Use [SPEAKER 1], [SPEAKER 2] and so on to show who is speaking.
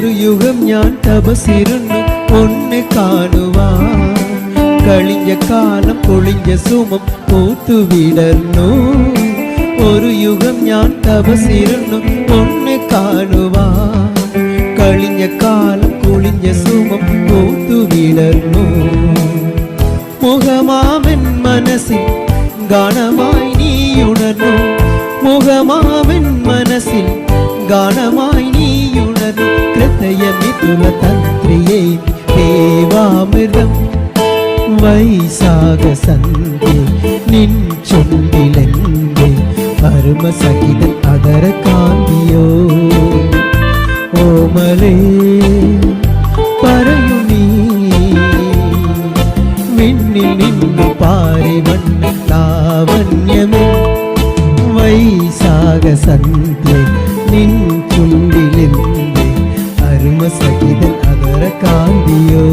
[SPEAKER 1] ഒരു യുഗം ഞാൻ തപസിരുന്നു ഒന്നെ കാണുവാൻ. കഴിഞ്ഞ കാലം പൊളിഞ്ഞ സുമം പൂത്തുവിടർന്നു. ഒരു യുഗം ഞാൻ തപസിരുന്നു ഒന്നെ കാണുവാൻ. കഴിഞ്ഞ കാലം പൊളിഞ്ഞ സുമം പൂത്തുവിടർന്നു. മുഖമാവൻ മനസ്സിൽ ഗാനമായി നീയുണർന്നു. മുഖമാവൻ മനസ്സിൽ ഗാനമായി നീയുണർന്നു. ഹൃദയമിതുല തന്ത്രിയേ ദേവാമൃതം വൈശാഖ സന്ധ്യ നിൻ ചുണ്ടിലെന്റെ പരമസഹിതൻ അതര കാന്തിയോ. ഓമലേ പറയൂ നീ വിണ്ണിൽ നിന്നു പാരി വണ്ണ ലാവണ്യമേ. വൈശാഖ സന്ധ്യ നിൻ ചുണ്ടിലെന്റെ അരുമസഹിതൻ അതര കാന്തിയോ.